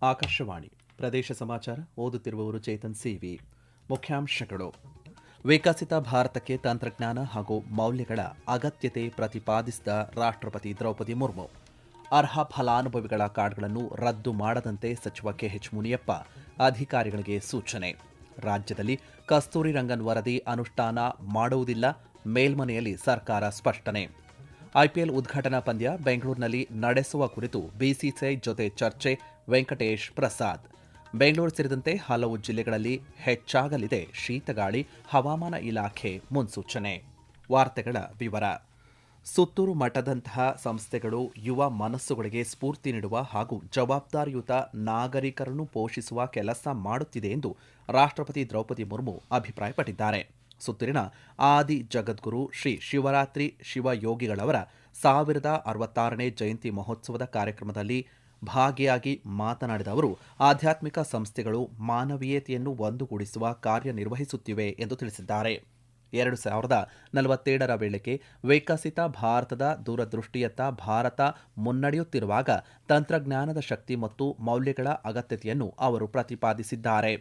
ಆಕಾಶವಾಣಿ ಪ್ರದೇಶ ಸಮಾಚಾರ ಓದುತ್ತಿರುವವರು ಚೇತನ್ ಸಿವಿ. ಮುಖ್ಯಾಂಶಗಳು: ವಿಕಸಿತ ಭಾರತಕ್ಕೆ ತಂತ್ರಜ್ಞಾನ ಹಾಗೂ ಮೌಲ್ಯಗಳ ಅಗತ್ಯತೆ ಪ್ರತಿಪಾದಿಸಿದ ರಾಷ್ಟ್ರಪತಿ ದ್ರೌಪದಿ ಮುರ್ಮು. ಅರ್ಹ ಫಲಾನುಭವಿಗಳ ಕಾರ್ಡ್ಗಳನ್ನು ರದ್ದು ಮಾಡದಂತೆ ಸಚಿವ ಕೆಎಚ್ ಮುನಿಯಪ್ಪ ಅಧಿಕಾರಿಗಳಿಗೆ ಸೂಚನೆ. ರಾಜ್ಯದಲ್ಲಿ ಕಸ್ತೂರಿ ರಂಗನ್ ವರದಿ ಅನುಷ್ಠಾನ ಮಾಡುವುದಿಲ್ಲ, ಮೇಲ್ಮನೆಯಲ್ಲಿ ಸರ್ಕಾರ ಸ್ಪಷ್ಟನೆ. ಐಪಿಎಲ್ ಉದ್ಘಾಟನಾ ಪಂದ್ಯ ಬೆಂಗಳೂರಿನಲ್ಲಿ ನಡೆಸುವ ಕುರಿತು ಬಿಸಿಸಿಐ ಜೊತೆ ಚರ್ಚೆ. ವೆಂಕಟೇಶ್ ಪ್ರಸಾದ್. ಬೆಂಗಳೂರು ಸೇರಿದಂತೆ ಹಲವು ಜಿಲ್ಲೆಗಳಲ್ಲಿ ಹೆಚ್ಚಾಗಲಿದೆ ಶೀತಗಾಳಿ, ಹವಾಮಾನ ಇಲಾಖೆ ಮುನ್ಸೂಚನೆ. ವಾರ್ತೆಗಳ ವಿವರ. ಸುತ್ತೂರು ಮಠದಂತಹ ಸಂಸ್ಥೆಗಳು ಯುವ ಮನಸ್ಸುಗಳಿಗೆ ಸ್ಫೂರ್ತಿ ನೀಡುವ ಹಾಗೂ ಜವಾಬ್ದಾರಿಯುತ ನಾಗರಿಕರನ್ನು ಪೋಷಿಸುವ ಕೆಲಸ ಮಾಡುತ್ತಿದೆ ಎಂದು ರಾಷ್ಟ್ರಪತಿ ದ್ರೌಪದಿ ಮುರ್ಮು ಅಭಿಪ್ರಾಯಪಟ್ಟಿದ್ದಾರೆ. ಸುತ್ತೂರಿನ ಆದಿ ಜಗದ್ಗುರು ಶ್ರೀ ಶಿವರಾತ್ರಿ ಶಿವಯೋಗಿಗಳವರ 1066ನೇ ಜಯಂತಿ ಮಹೋತ್ಸವದ ಕಾರ್ಯಕ್ರಮದಲ್ಲಿ ಭಾಗಿಯಾಗಿ ಮಾತನಾಡಿದ ಅವರು, ಆಧ್ಯಾತ್ಮಿಕ ಸಂಸ್ಥೆಗಳು ಮಾನವೀಯತೆಯನ್ನು ಒಂದುಗೂಡಿಸುವ ಕಾರ್ಯನಿರ್ವಹಿಸುತ್ತಿವೆ ಎಂದು ತಿಳಿಸಿದ್ದಾರೆ. 2047ರ ವೇಳೆಗೆ ವಿಕಸಿತ ಭಾರತದ ದೂರದೃಷ್ಟಿಯತ್ತ ಭಾರತ ಮುನ್ನಡೆಯುತ್ತಿರುವಾಗ ತಂತ್ರಜ್ಞಾನದ ಶಕ್ತಿ ಮತ್ತು ಮೌಲ್ಯಗಳ ಅಗತ್ಯತೆಯನ್ನು ಅವರು ಪ್ರತಿಪಾದಿಸಿದ್ದಾರೆ.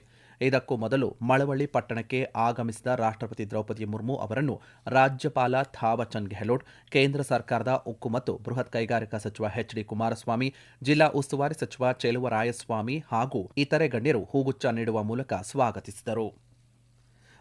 ಇದಕ್ಕೂ ಮೊದಲು ಮಳವಳ್ಳಿ ಪಟ್ಟಣಕ್ಕೆ ಆಗಮಿಸಿದ ರಾಷ್ಟ್ರಪತಿ ದ್ರೌಪದಿ ಮುರ್ಮು ಅವರನ್ನು ರಾಜ್ಯಪಾಲ ಥಾವರ್ಚಂದ್ ಗೆಹ್ಲೋಟ್, ಕೇಂದ್ರ ಸರ್ಕಾರದ ಉಕ್ಕು ಮತ್ತು ಬೃಹತ್ ಕೈಗಾರಿಕಾ ಸಚಿವ ಎಚ್ಡಿ ಕುಮಾರಸ್ವಾಮಿ, ಜಿಲ್ಲಾ ಉಸ್ತುವಾರಿ ಸಚಿವ ಚೆಲುವರಾಯಸ್ವಾಮಿ ಹಾಗೂ ಇತರೆ ಗಣ್ಯರು ಹೂಗುಚ್ಛ ನೀಡುವ ಮೂಲಕ ಸ್ವಾಗತಿಸಿದರು.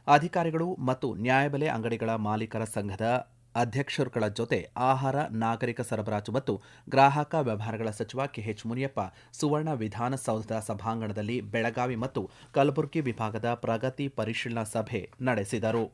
ಅಧಿಕಾರಿಗಳು ಮತ್ತು ನ್ಯಾಯಬೆಲೆ ಅಂಗಡಿಗಳ ಮಾಲೀಕರ ಸಂಘದ ಅಧ್ಯಕ್ಷರುಗಳ ಜೊತೆ ಆಹಾರ, ನಾಗರಿಕ ಸರಬರಾಜು ಮತ್ತು ಗ್ರಾಹಕ ವ್ಯವಹಾರಗಳ ಸಚಿವ ಕೆಎಚ್ ಮುನಿಯಪ್ಪ ಸುವರ್ಣ ವಿಧಾನಸೌಧದ ಸಭಾಂಗಣದಲ್ಲಿ ಬೆಳಗಾವಿ ಮತ್ತು ಕಲಬುರಗಿ ವಿಭಾಗದ ಪ್ರಗತಿ ಪರಿಶೀಲನಾ ಸಭೆ ನಡೆಸಿದರು.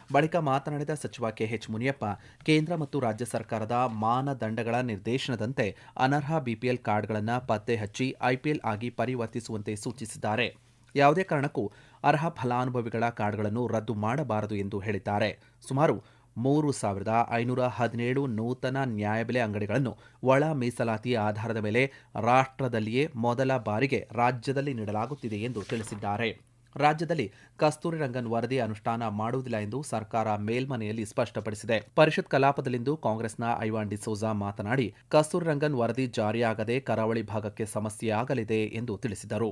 ಬಳಿಕ ಮಾತನಾಡಿದ ಸಚಿವ ಕೆಎಚ್ ಮುನಿಯಪ್ಪ, ಕೇಂದ್ರ ಮತ್ತು ರಾಜ್ಯ ಸರ್ಕಾರದ ಮಾನದಂಡಗಳ ನಿರ್ದೇಶನದಂತೆ ಅನರ್ಹ ಬಿಪಿಎಲ್ ಕಾರ್ಡ್ಗಳನ್ನು ಪತ್ತೆ ಹಚ್ಚಿ ಐಪಿಎಲ್ ಆಗಿ ಪರಿವರ್ತಿಸುವಂತೆ ಸೂಚಿಸಿದ್ದಾರೆ. ಯಾವುದೇ ಕಾರಣಕ್ಕೂ ಅರ್ಹ ಫಲಾನುಭವಿಗಳ ಕಾರ್ಡ್ಗಳನ್ನು ರದ್ದು ಮಾಡಬಾರದು ಎಂದು ಹೇಳಿದ್ದಾರೆ. ಸುಮಾರು 3,517 ನೂತನ ನ್ಯಾಯಬೆಲೆ ಅಂಗಡಿಗಳನ್ನು ಒಳ ಮೀಸಲಾತಿ ಆಧಾರದ ಮೇಲೆ ರಾಷ್ಟ್ರದಲ್ಲಿಯೇ ಮೊದಲ ಬಾರಿಗೆ ರಾಜ್ಯದಲ್ಲಿ ನೀಡಲಾಗುತ್ತಿದೆ ಎಂದು ತಿಳಿಸಿದ್ದಾರೆ. ರಾಜ್ಯದಲ್ಲಿ ಕಸ್ತೂರಿ ರಂಗನ್ ವರದಿ ಅನುಷ್ಠಾನ ಮಾಡುವುದಿಲ್ಲ ಎಂದು ಸರ್ಕಾರ ಮೇಲ್ಮನೆಯಲ್ಲಿ ಸ್ಪಷ್ಟಪಡಿಸಿದೆ. ಪರಿಷತ್ ಕಲಾಪದಲ್ಲಿಂದು ಕಾಂಗ್ರೆಸ್ನ ಐವಾನ್ ಡಿಸೋಜಾ ಮಾತನಾಡಿ, ಕಸ್ತೂರಿ ರಂಗನ್ ವರದಿ ಜಾರಿಯಾಗದೆ ಕರಾವಳಿ ಭಾಗಕ್ಕೆ ಸಮಸ್ಯೆಯಾಗಲಿದೆ ಎಂದು ತಿಳಿಸಿದರು.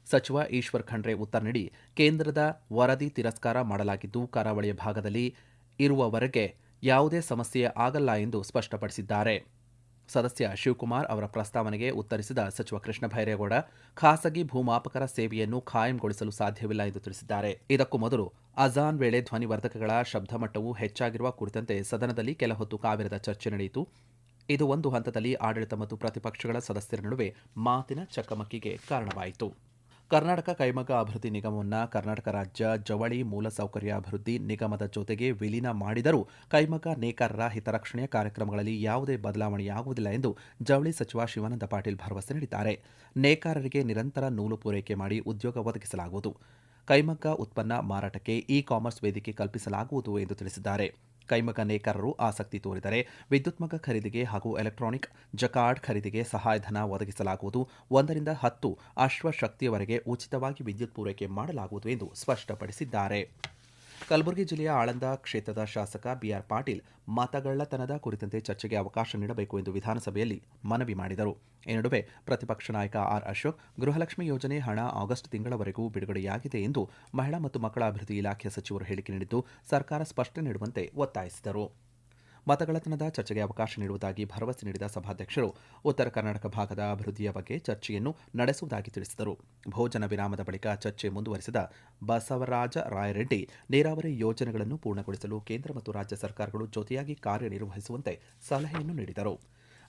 ಸಚಿವ ಈಶ್ವರ್ ಖಂಡ್ರೆ ಉತ್ತರ ನೀಡಿ, ಕೇಂದ್ರದ ವರದಿ ತಿರಸ್ಕಾರ ಮಾಡಲಾಗಿದ್ದು ಕರಾವಳಿಯ ಭಾಗದಲ್ಲಿ ಇರುವವರೆಗೆ ಯಾವುದೇ ಸಮಸ್ಯೆ ಆಗಲ್ಲ ಎಂದು ಸ್ಪಷ್ಟಪಡಿಸಿದ್ದಾರೆ. ಸದಸ್ಯ ಶಿವಕುಮಾರ್ ಅವರ ಪ್ರಸ್ತಾವನೆಗೆ ಉತ್ತರಿಸಿದ ಸಚಿವ ಕೃಷ್ಣ ಬೈರೇಗೌಡ, ಖಾಸಗಿ ಭೂಮಾಪಕರ ಸೇವೆಯನ್ನು ಖಾಯಂಗೊಳಿಸಲು ಸಾಧ್ಯವಿಲ್ಲ ಎಂದು ತಿಳಿಸಿದ್ದಾರೆ. ಇದಕ್ಕೂ ಮೊದಲು ಅಜಾನ್ ವೇಳೆ ಧ್ವನಿವರ್ಧಕಗಳ ಶಬ್ದಮಟ್ಟವು ಹೆಚ್ಚಾಗಿರುವ ಕುರಿತಂತೆ ಸದನದಲ್ಲಿ ಕೆಲಹೊತ್ತು ಕಾವೇರದ ಚರ್ಚೆ ನಡೆಯಿತು. ಇದು ಒಂದು ಹಂತದಲ್ಲಿ ಆಡಳಿತ ಮತ್ತು ಪ್ರತಿಪಕ್ಷಗಳ ಸದಸ್ಯರ ನಡುವೆ ಮಾತಿನ ಚಕಮಕಿಗೆ ಕಾರಣವಾಯಿತು. ಕರ್ನಾಟಕ ಕೈಮಗ್ಗ ಅಭಿವೃದ್ಧಿ ನಿಗಮವನ್ನು ಕರ್ನಾಟಕ ರಾಜ್ಯ ಜವಳಿ ಮೂಲಸೌಕರ್ಯ ಅಭಿವೃದ್ಧಿ ನಿಗಮದ ಜೊತೆಗೆ ವಿಲೀನ ಮಾಡಿದರೂ ಕೈಮಗ್ಗ ನೇಕಾರರ ಹಿತರಕ್ಷಣೆಯ ಕಾರ್ಯಕ್ರಮಗಳಲ್ಲಿ ಯಾವುದೇ ಬದಲಾವಣೆಯಾಗುವುದಿಲ್ಲ ಎಂದು ಜವಳಿ ಸಚಿವ ಶಿವಾನಂದ ಪಾಟೀಲ್ ಭರವಸೆ ನೀಡಿದ್ದಾರೆ. ನೇಕಾರರಿಗೆ ನಿರಂತರ ನೂಲು ಪೂರೈಕೆ ಮಾಡಿ ಉದ್ಯೋಗ ಒದಗಿಸಲಾಗುವುದು. ಕೈಮಗ್ಗ ಉತ್ಪನ್ನ ಮಾರಾಟಕ್ಕೆ ಇ-ಕಾಮರ್ಸ್ ವೇದಿಕೆ ಕಲ್ಪಿಸಲಾಗುವುದು ಎಂದು ತಿಳಿಸಿದ್ದಾರೆ. ಕೈಮಗ್ಗ ನೇಕಾರರು ಆಸಕ್ತಿ ತೋರಿದರೆ ವಿದ್ಯುತ್ ಮಗ್ಗ ಖರೀದಿಗೆ ಹಾಗೂ ಎಲೆಕ್ಟ್ರಾನಿಕ್ ಜಕಾರ್ಡ್ ಖರೀದಿಗೆ ಸಹಾಯಧನ ಒದಗಿಸಲಾಗುವುದು. 1ರಿಂದ 10 ಅಶ್ವಶಕ್ತಿಯವರೆಗೆ ಉಚಿತವಾಗಿ ವಿದ್ಯುತ್ ಪೂರೈಕೆ ಮಾಡಲಾಗುವುದು ಎಂದು ಸ್ಪಷ್ಟಪಡಿಸಿದ್ದಾರೆ. ಕಲಬುರಗಿ ಜಿಲ್ಲೆಯ ಆಳಂದ ಕ್ಷೇತ್ರದ ಶಾಸಕ ಬಿಆರ್ ಪಾಟೀಲ್ ಮತಗಳ್ಳತನದ ಕುರಿತಂತೆ ಚರ್ಚೆಗೆ ಅವಕಾಶ ನೀಡಬೇಕು ಎಂದು ವಿಧಾನಸಭೆಯಲ್ಲಿ ಮನವಿ ಮಾಡಿದರು. ಈ ನಡುವೆ ಪ್ರತಿಪಕ್ಷ ನಾಯಕ ಆರ್ ಅಶೋಕ್, ಗೃಹಲಕ್ಷ್ಮಿ ಯೋಜನೆ ಹಣ ಆಗಸ್ಟ್ ತಿಂಗಳವರೆಗೂ ಬಿಡುಗಡೆಯಾಗಿದೆ ಎಂದು ಮಹಿಳಾ ಮತ್ತು ಮಕ್ಕಳ ಅಭಿವೃದ್ಧಿ ಇಲಾಖೆಯ ಸಚಿವರು ಹೇಳಿಕೆ ನೀಡಿದ್ದು, ಸರ್ಕಾರ ಸ್ಪಷ್ಟನೆ ನೀಡುವಂತೆ ಒತ್ತಾಯಿಸಿದರು. ಮತಗಳ್ಳತನದ ಚರ್ಚೆಗೆ ಅವಕಾಶ ನೀಡುವುದಾಗಿ ಭರವಸೆ ನೀಡಿದ ಸಭಾಧ್ಯಕ್ಷರು ಉತ್ತರ ಕರ್ನಾಟಕ ಭಾಗದ ಅಭಿವೃದ್ಧಿಯ ಬಗ್ಗೆ ಚರ್ಚೆಯನ್ನು ನಡೆಸುವುದಾಗಿ ತಿಳಿಸಿದರು. ಭೋಜನ ವಿರಾಮದ ಬಳಿಕ ಚರ್ಚೆ ಮುಂದುವರೆಸಿದ ಬಸವರಾಜ ರಾಯರೆಡ್ಡಿ, ನೀರಾವರಿ ಯೋಜನೆಗಳನ್ನು ಪೂರ್ಣಗೊಳಿಸಲು ಕೇಂದ್ರ ಮತ್ತು ರಾಜ್ಯ ಸರ್ಕಾರಗಳು ಜೊತೆಯಾಗಿ ಕಾರ್ಯನಿರ್ವಹಿಸುವಂತೆ ಸಲಹೆಯನ್ನು ನೀಡಿದರು.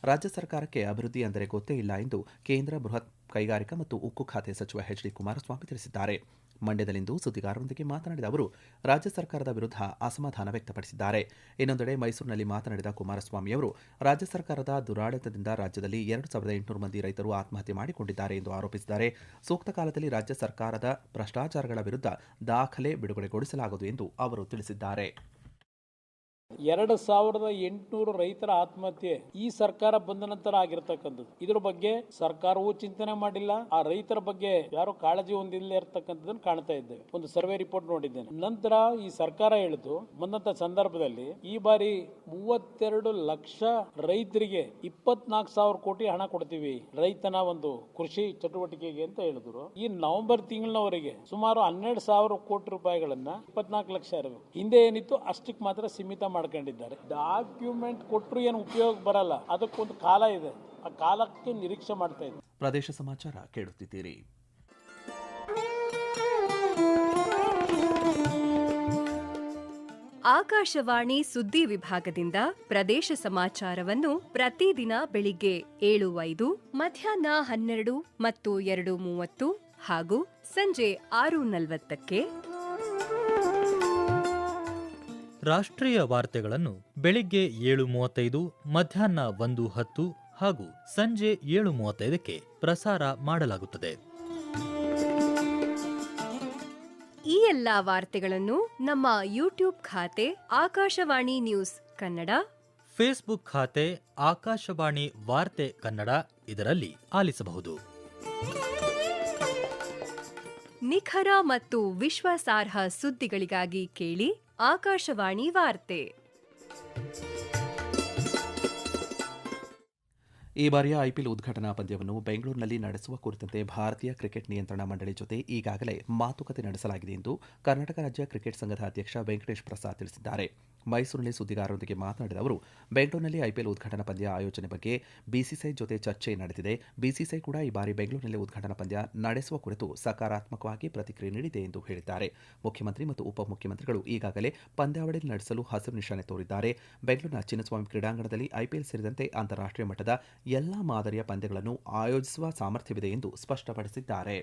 ರಾಜ್ಯ ಸರ್ಕಾರಕ್ಕೆ ಅಭಿವೃದ್ಧಿ ಅಂದರೆ ಗೊತ್ತೇ ಇಲ್ಲ ಎಂದು ಕೇಂದ್ರ ಬೃಹತ್ ಕೈಗಾರಿಕಾ ಮತ್ತು ಉಕ್ಕು ಖಾತೆ ಸಚಿವ ಎಚ್ಡಿ ಕುಮಾರಸ್ವಾಮಿ ತಿಳಿಸಿದ್ದಾರೆ. ಮಂಡ್ಯದಲ್ಲಿಂದು ಸುದ್ದಿಗಾರರೊಂದಿಗೆ ಮಾತನಾಡಿದ ಅವರು, ರಾಜ್ಯ ಸರ್ಕಾರದ ವಿರುದ್ಧ ಅಸಮಾಧಾನ ವ್ಯಕ್ತಪಡಿಸಿದ್ದಾರೆ. ಇನ್ನೊಂದೆಡೆ ಮೈಸೂರಿನಲ್ಲಿ ಮಾತನಾಡಿದ ಕುಮಾರಸ್ವಾಮಿಯವರು, ರಾಜ್ಯ ಸರ್ಕಾರದ ದುರಾಡಳಿತದಿಂದ ರಾಜ್ಯದಲ್ಲಿ 2,800 ಮಂದಿ ರೈತರು ಆತ್ಮಹತ್ಯೆ ಮಾಡಿಕೊಂಡಿದ್ದಾರೆ ಎಂದು ಆರೋಪಿಸಿದ್ದಾರೆ. ಸೂಕ್ತ ಕಾಲದಲ್ಲಿ ರಾಜ್ಯ ಸರ್ಕಾರದ ಭ್ರಷ್ಟಾಚಾರಗಳ ವಿರುದ್ಧ ದಾಖಲೆ ಬಿಡುಗಡೆಗೊಳಿಸಲಾಗುವುದು ಎಂದು ಅವರು ತಿಳಿಸಿದ್ದಾರೆ. 2800 ರೈತರ ಆತ್ಮಹತ್ಯೆ ಈ ಸರ್ಕಾರ ಬಂದ ನಂತರ ಆಗಿರ್ತಕ್ಕಂಥದ್ದು. ಇದ್ರ ಬಗ್ಗೆ ಸರ್ಕಾರವೂ ಚಿಂತನೆ ಮಾಡಿಲ್ಲ, ಆ ರೈತರ ಬಗ್ಗೆ ಯಾರು ಕಾಳಜಿ ಹೊಂದಿಲ್ಲ ಇರತಕ್ಕಂಥದ್ದನ್ನು ಕಾಣ್ತಾ ಇದ್ದೇವೆ. ಒಂದು ಸರ್ವೆ ರಿಪೋರ್ಟ್ ನೋಡಿದ್ದೇನೆ. ನಂತರ ಈ ಸರ್ಕಾರ ಹೇಳಿತು ಬಂದಂತ ಸಂದರ್ಭದಲ್ಲಿ ಈ ಬಾರಿ 32 ಲಕ್ಷ ರೈತರಿಗೆ 24,000 ಕೋಟಿ ಹಣ ಕೊಡ್ತೀವಿ ರೈತನ ಒಂದು ಕೃಷಿ ಚಟುವಟಿಕೆಗೆ ಅಂತ ಹೇಳಿದ್ರು. ಈ ನವೆಂಬರ್ ತಿಂಗಳಿನವರೆಗೆ ಸುಮಾರು 12,000 ಕೋಟಿ ರೂಪಾಯಿಗಳನ್ನ 24 ಲಕ್ಷ ಇರಬೇಕು. ಹಿಂದೆ ಏನಿತ್ತು ಅಷ್ಟಕ್ಕೆ ಮಾತ್ರ ಸೀಮಿತ ಮಾಡ್ಕೊಂಡಿದ್ದಾರೆ. ಡಾಕ್ಯುಮೆಂಟ್ ಕೊಟ್ಟರು ಏನು ಉಪಯೋಗ ಬರಲ್ಲ, ಅದಕ್ಕೊಂದು ಕಾಲ ಇದೆ, ಆ ಕಾಲಕ್ಕೆ ನಿರೀಕ್ಷೆ ಮಾಡ್ತಾ ಇದ್ದಾರೆ. ಪ್ರದೇಶ ಸಮಾಚಾರ ಕೇಳುತ್ತಿದ್ದೀರಿ. ಆಕಾಶವಾಣಿ ಸುದ್ದಿ ವಿಭಾಗದಿಂದ ಪ್ರದೇಶ ಸಮಾಚಾರವನ್ನು ಪ್ರತಿದಿನ ಬೆಳಿಗ್ಗೆ 7:05, ಮಧ್ಯಾಹ್ನ 12 ಮತ್ತು 2:30 ಹಾಗೂ ಸಂಜೆ 6:40ಕ್ಕೆ, ರಾಷ್ಟ್ರೀಯ ವಾರ್ತೆಗಳನ್ನು ಬೆಳಿಗ್ಗೆ 7:35, ಮಧ್ಯಾಹ್ನ 1:10 ಹಾಗೂ ಸಂಜೆ 7:35ಕ್ಕೆ ಪ್ರಸಾರ ಮಾಡಲಾಗುತ್ತದೆ. ಈ ಎಲ್ಲಾ ವಾರ್ತೆಗಳನ್ನು ನಮ್ಮ ಯೂಟ್ಯೂಬ್ ಖಾತೆ ಆಕಾಶವಾಣಿ ನ್ಯೂಸ್ ಕನ್ನಡ, ಫೇಸ್ಬುಕ್ ಖಾತೆ ಆಕಾಶವಾಣಿ ವಾರ್ತೆ ಕನ್ನಡ ಇದರಲ್ಲಿ ಆಲಿಸಬಹುದು. ನಿಖರ ಮತ್ತು ವಿಶ್ವಾಸಾರ್ಹ ಸುದ್ದಿಗಳಿಗಾಗಿ ಕೇಳಿ ಆಕಾಶವಾಣಿ ವಾರ್ತೆ. ಈ ಬಾರಿಯ ಐಪಿಎಲ್ ಉದ್ಘಾಟನಾ ಪಂದ್ಯವನ್ನು ಬೆಂಗಳೂರಿನಲ್ಲಿ ನಡೆಸುವ ಕುರಿತಂತೆ ಭಾರತೀಯ ಕ್ರಿಕೆಟ್ ನಿಯಂತ್ರಣ ಮಂಡಳಿ ಜೊತೆ ಈಗಾಗಲೇ ಮಾತುಕತೆ ನಡೆಸಲಾಗಿದೆ ಎಂದು ಕರ್ನಾಟಕ ರಾಜ್ಯ ಕ್ರಿಕೆಟ್ ಸಂಘದ ಅಧ್ಯಕ್ಷ ವೆಂಕಟೇಶ್ ಪ್ರಸಾದ್ ತಿಳಿಸಿದ್ದಾರೆ. ಮೈಸೂರಿನಲ್ಲಿ ಸುದ್ದಿಗಾರರೊಂದಿಗೆ ಮಾತನಾಡಿದ ಅವರು, ಬೆಂಗಳೂರಿನಲ್ಲಿ ಐಪಿಎಲ್ ಉದ್ಘಾಟನಾ ಪಂದ್ಯ ಆಯೋಜನೆ ಬಗ್ಗೆ ಬಿಸಿಸಿಐ ಜೊತೆ ಚರ್ಚೆ ನಡೆದಿದೆ. ಬಿಸಿಸಿಐ ಕೂಡ ಈ ಬಾರಿ ಬೆಂಗಳೂರಿನಲ್ಲಿ ಉದ್ಘಾಟನಾ ಪಂದ್ಯ ನಡೆಸುವ ಕುರಿತು ಸಕಾರಾತ್ಮಕವಾಗಿ ಪ್ರತಿಕ್ರಿಯೆ ನೀಡಿದೆ ಎಂದು ಹೇಳಿದ್ದಾರೆ. ಮುಖ್ಯಮಂತ್ರಿ ಮತ್ತು ಉಪಮುಖ್ಯಮಂತ್ರಿಗಳು ಈಗಾಗಲೇ ಪಂದ್ಯಾವಳಿ ನಡೆಸಲು ಹಸಿರು ನಿಶಾನೆ ತೋರಿದ್ದಾರೆ. ಬೆಂಗಳೂರಿನ ಚಿನ್ನಸ್ವಾಮಿ ಕ್ರೀಡಾಂಗಣದಲ್ಲಿ ಐಪಿಎಲ್ ಸೇರಿದಂತೆ ಅಂತಾರಾಷ್ಟ್ರೀಯ ಮಟ್ಟದ ಎಲ್ಲಾ ಮಾದರಿಯ ಪಂದ್ಯಗಳನ್ನು ಆಯೋಜಿಸುವ ಸಾಮರ್ಥ್ಯವಿದೆ ಎಂದು ಸ್ಪಷ್ಟಪಡಿಸಿದ್ದಾರೆ.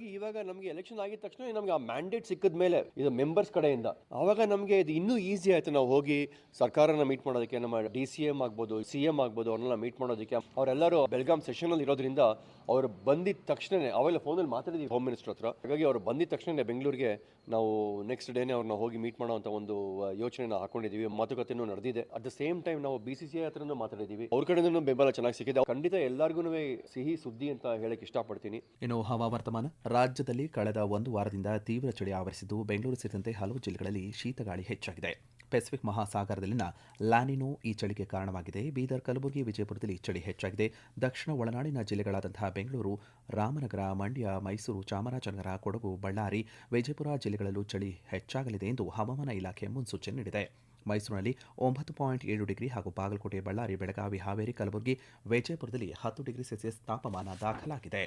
ಇವಾಗ ನಮಗೆ ಎಲೆಕ್ಷನ್ ಆಗಿದ ತಕ್ಷಣ ನಮಗೆ ಆ ಮ್ಯಾಂಡೇಟ್ ಸಿಕ್ಕಿದ ಮೇಲೆ ಇದು ಮೆಂಬರ್ಸ್ ಕಡೆಯಿಂದ ಆವಾಗ ನಮಗೆ ಇದು ಇನ್ನೂ ಈಸಿ ಆಯ್ತು. ನಾವು ಹೋಗಿ ಸರ್ಕಾರನ ಮೀಟ್ ಮಾಡೋದಕ್ಕೆ, ನಮ್ಮ DCM ಆಗ್ಬೋದು, CM ಆಗ್ಬೋದು, ಅವ್ರನ್ನೆಲ್ಲ ಮೀಟ್ ಮಾಡೋದಕ್ಕೆ. ಅವರೆಲ್ಲರೂ ಬೆಳಗಾಂ ಸೆಷನ್ ಅಲ್ಲಿ ಇರೋದ್ರಿಂದ ಅವರು ಬಂದಿದ ತಕ್ಷಣನೇ ಅವೆಲ್ಲ ಫೋನಲ್ಲಿ ಮಾತಾಡಿದೀವಿ ಹೋಮ್ ಮಿನಿಸ್ಟರ್ ಹತ್ರ. ಹಾಗಾಗಿ ಅವರು ಬಂದಿದ ತಕ್ಷಣ ಬೆಂಗಳೂರಿಗೆ ನಾವು ನೆಕ್ಸ್ಟ್ ಡೇನೆ ಅವ್ರನ್ನ ಹೋಗಿ ಮೀಟ್ ಮಾಡೋ ಅಂತ ಒಂದು ಯೋಚನೆನ ಹಾಕೊಂಡಿದೀವಿ. ಮಾತುಕತೆನೂ ನಡೆದಿದೆ. ಅಟ್ ದ ಸೇಮ್ ಟೈಮ್ ನಾವು BCCI ಹತ್ರನೂ ಮಾತಾಡಿದೀವಿ. ಅವ್ರ ಕಡೆಯಿಂದ ಬೆಂಬಲ ಚೆನ್ನಾಗಿ ಸಿಕ್ಕಿದೆ. ಖಂಡಿತ ಎಲ್ಲರಿಗೂ ಸಿಹಿ ಸುದ್ದಿ ಅಂತ ಹೇಳಕ್ ಇಷ್ಟಪಡ್ತೀನಿ. ಇನ್ನು ಹವಾವರ್ತಮಾನ. ರಾಜ್ಯದಲ್ಲಿ ಕಳೆದ ಒಂದು ವಾರದಿಂದ ತೀವ್ರ ಚಳಿ ಆವರಿಸಿದ್ದು, ಬೆಂಗಳೂರು ಸೇರಿದಂತೆ ಹಲವು ಜಿಲ್ಲೆಗಳಲ್ಲಿ ಶೀತಗಾಳಿ ಹೆಚ್ಚಾಗಿದೆ. ಪೆಸಿಫಿಕ್ ಮಹಾಸಾಗರದಲ್ಲಿನ ಲ್ಯಾನಿನೋ ಈ ಚಳಿಗೆ ಕಾರಣವಾಗಿದೆ. ಬೀದರ್, ಕಲಬುರಗಿ, ವಿಜಯಪುರದಲ್ಲಿ ಚಳಿ ಹೆಚ್ಚಾಗಿದೆ. ದಕ್ಷಿಣ ಒಳನಾಡಿನ ಜಿಲ್ಲೆಗಳಾದಂತಹ ಬೆಂಗಳೂರು, ರಾಮನಗರ, ಮಂಡ್ಯ, ಮೈಸೂರು, ಚಾಮರಾಜನಗರ, ಕೊಡಗು, ಬಳ್ಳಾರಿ, ವಿಜಯಪುರ ಜಿಲ್ಲೆಗಳಲ್ಲೂ ಚಳಿ ಹೆಚ್ಚಾಗಲಿದೆ ಎಂದು ಹವಾಮಾನ ಇಲಾಖೆ ಮುನ್ಸೂಚನೆ ನೀಡಿದೆ. ಮೈಸೂರಿನಲ್ಲಿ 9.7 ಡಿಗ್ರಿ ಹಾಗೂ ಬಾಗಲಕೋಟೆ, ಬಳ್ಳಾರಿ, ಬೆಳಗಾವಿ, ಹಾವೇರಿ, ಕಲಬುರಗಿ, ವಿಜಯಪುರದಲ್ಲಿ 10 ಡಿಗ್ರಿ ಸೆಲ್ಸಿಯಸ್ ತಾಪಮಾನ ದಾಖಲಾಗಿದೆ.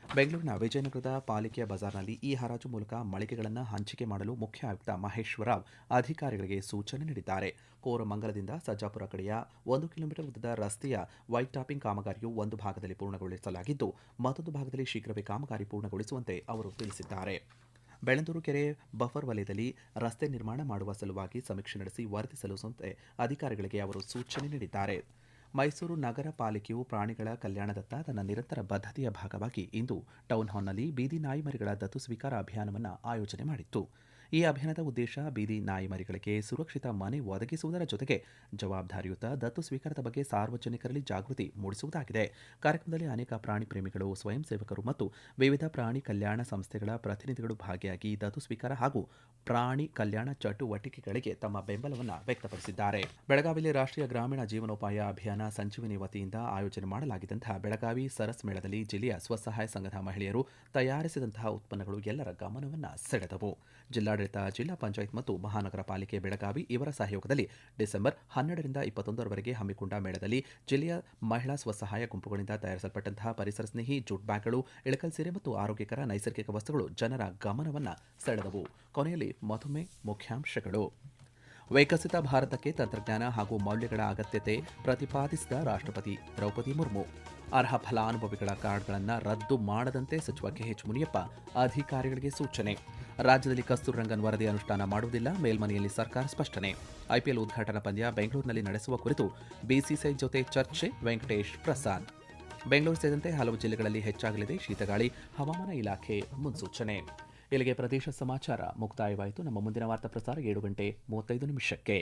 ಬೆಂಗಳೂರಿನ ವಿಜಯನಗರದ ಪಾಲಿಕೆಯ ಬಜಾರ್ನಲ್ಲಿ ಈ ಹರಾಜು ಮೂಲಕ ಮಳಿಗೆಗಳನ್ನು ಹಂಚಿಕೆ ಮಾಡಲು ಮುಖ್ಯ ಆಯುಕ್ತ ಮಹೇಶ್ವರ ರಾವ್ ಅಧಿಕಾರಿಗಳಿಗೆ ಸೂಚನೆ ನೀಡಿದ್ದಾರೆ. ಕೋರಮಂಗಲದಿಂದ ಸಜ್ಜಾಪುರ ಕಡೆಯ 1 ಕಿಲೋಮೀಟರ್ ಉದ್ದದ ರಸ್ತೆಯ ವೈಟ್ ಟಾಪಿಂಗ್ ಕಾಮಗಾರಿಯು ಒಂದು ಭಾಗದಲ್ಲಿ ಪೂರ್ಣಗೊಳಿಸಲಾಗಿದ್ದು, ಮತ್ತೊಂದು ಭಾಗದಲ್ಲಿ ಶೀಘ್ರವೇ ಕಾಮಗಾರಿ ಪೂರ್ಣಗೊಳಿಸುವಂತೆ ಅವರು ತಿಳಿಸಿದ್ದಾರೆ. ಬೆಳಂದೂರು ಕೆರೆ ಬಫರ್ ವಲಯದಲ್ಲಿ ರಸ್ತೆ ನಿರ್ಮಾಣ ಮಾಡುವ ಸಲುವಾಗಿ ಸಮೀಕ್ಷೆ ನಡೆಸಿ ವರದಿ ಸಲ್ಲಿಸುವಂತೆ ಅಧಿಕಾರಿಗಳಿಗೆ ಅವರು ಸೂಚನೆ ನೀಡಿದ್ದಾರೆ. ಮೈಸೂರು ನಗರ ಪಾಲಿಕೆಯು ಪ್ರಾಣಿಗಳ ಕಲ್ಯಾಣದತ್ತ ತನ್ನ ನಿರಂತರ ಬದ್ಧತೆಯ ಭಾಗವಾಗಿ ಇಂದು ಟೌನ್ ಹಾಲ್ನಲ್ಲಿ ಬೀದಿ ನಾಯಿ ಮರಿಗಳ ದತ್ತು ಸ್ವೀಕಾರ ಅಭಿಯಾನವನ್ನು ಆಯೋಜನೆ ಮಾಡಿತ್ತು. ಈ ಅಭಿಯಾನದ ಉದ್ದೇಶ ಬೀದಿ ನಾಯಿ ಮರಿಗಳಿಗೆ ಸುರಕ್ಷಿತ ಮನೆ ಒದಗಿಸುವುದರ ಜೊತೆಗೆ ಜವಾಬ್ದಾರಿಯುತ ದತ್ತು ಸ್ವೀಕಾರದ ಬಗ್ಗೆ ಸಾರ್ವಜನಿಕರಲ್ಲಿ ಜಾಗೃತಿ ಮೂಡಿಸುವುದಾಗಿದೆ. ಕಾರ್ಯಕ್ರಮದಲ್ಲಿ ಅನೇಕ ಪ್ರಾಣಿ ಪ್ರೇಮಿಗಳು, ಸ್ವಯಂ ಸೇವಕರು ಮತ್ತು ವಿವಿಧ ಪ್ರಾಣಿ ಕಲ್ಯಾಣ ಸಂಸ್ಥೆಗಳ ಪ್ರತಿನಿಧಿಗಳು ಭಾಗಿಯಾಗಿ ದತ್ತು ಸ್ವೀಕಾರ ಹಾಗೂ ಪ್ರಾಣಿ ಕಲ್ಯಾಣ ಚಟುವಟಿಕೆಗಳಿಗೆ ತಮ್ಮ ಬೆಂಬಲವನ್ನು ವ್ಯಕ್ತಪಡಿಸಿದ್ದಾರೆ. ಬೆಳಗಾವಿಯಲ್ಲಿ ರಾಷ್ಟ್ರೀಯ ಗ್ರಾಮೀಣ ಜೀವನೋಪಾಯ ಅಭಿಯಾನ ಸಂಜೀವಿನಿ ವತಿಯಿಂದ ಆಯೋಜನೆ ಮಾಡಲಾಗಿದ್ದಂತಹ ಬೆಳಗಾವಿ ಸರಸ್ ಮೇಳದಲ್ಲಿ ಜಿಲ್ಲೆಯ ಸ್ವಸಹಾಯ ಸಂಘದ ಮಹಿಳೆಯರು ತಯಾರಿಸಿದಂತಹ ಉತ್ಪನ್ನಗಳು ಎಲ್ಲರ ಗಮನವನ್ನು ಸೆಳೆದವು. ಜಿಲ್ಲಾಡಳಿತ, ಜಿಲ್ಲಾ ಪಂಚಾಯತ್ ಮತ್ತು ಮಹಾನಗರ ಪಾಲಿಕೆ ಬೆಳಗಾವಿ ಇವರ ಸಹಯೋಗದಲ್ಲಿ ಡಿಸೆಂಬರ್ 12ರಿಂದ 21ರವರೆಗೆ ಹಮ್ಮಿಕೊಂಡ ಮೇಳದಲ್ಲಿ ಜಿಲ್ಲೆಯ ಮಹಿಳಾ ಸ್ವಸಹಾಯ ಗುಂಪುಗಳಿಂದ ತಯಾರಿಸಲ್ಪಟ್ಟಂತಹ ಪರಿಸರ ಸ್ನೇಹಿ ಜೂಟ್ ಬ್ಯಾಗ್ಗಳು, ಇಳಕಲ್ ಸೀರೆ ಮತ್ತು ಆರೋಗ್ಯಕರ ನೈಸರ್ಗಿಕ ವಸ್ತುಗಳು ಜನರ ಗಮನವನ್ನು ಸೆಳೆದವು. ಕೊನೆಯಲ್ಲಿ ಮತ್ತೊಮ್ಮೆ ಮುಖ್ಯಾಂಶಗಳು. ವಿಕಸಿತ ಭಾರತಕ್ಕೆ ತಂತ್ರಜ್ಞಾನ ಹಾಗೂ ಮೌಲ್ಯಗಳ ಅಗತ್ಯತೆ ಪ್ರತಿಪಾದಿಸಿದ ರಾಷ್ಟ್ರಪತಿ ದ್ರೌಪದಿ ಮುರ್ಮು. ಅರ್ಹ ಫಲಾನುಭವಿಗಳ ಕಾರ್ಡ್ಗಳನ್ನು ರದ್ದು ಮಾಡದಂತೆ ಸಚಿವ KH ಮುನಿಯಪ್ಪ ಅಧಿಕಾರಿಗಳಿಗೆ ಸೂಚನೆ. ರಾಜ್ಯದಲ್ಲಿ ಕಸ್ತೂರಿ ರಂಗನ್ ವರದಿ ಅನುಷ್ಠಾನ ಮಾಡುವುದಿಲ್ಲ, ಮೇಲ್ಮನೆಯಲ್ಲಿ ಸರ್ಕಾರ ಸ್ಪಷ್ಟನೆ. ಐಪಿಎಲ್ ಉದ್ಘಾಟನಾ ಪಂದ್ಯ ಬೆಂಗಳೂರಿನಲ್ಲಿ ನಡೆಸುವ ಕುರಿತು ಬಿಸಿಸಿಐ ಜೊತೆ ಚರ್ಚೆ, ವೆಂಕಟೇಶ್ ಪ್ರಸಾದ್. ಬೆಂಗಳೂರು ಸೇರಿದಂತೆ ಹಲವು ಜಿಲ್ಲೆಗಳಲ್ಲಿ ಹೆಚ್ಚಾಗಲಿದೆ ಶೀತಗಾಳಿ, ಹವಾಮಾನ ಇಲಾಖೆ ಮುನ್ಸೂಚನೆ. ಇಲ್ಲಿಗೆ ಪ್ರದೇಶ ಸಮಾಚಾರ ಮುಕ್ತಾಯವಾಯಿತು. ನಮ್ಮ ಮುಂದಿನ ವಾರ್ತಾ ಪ್ರಸಾರ 7:35 ನಿಮಿಷಕ್ಕೆ.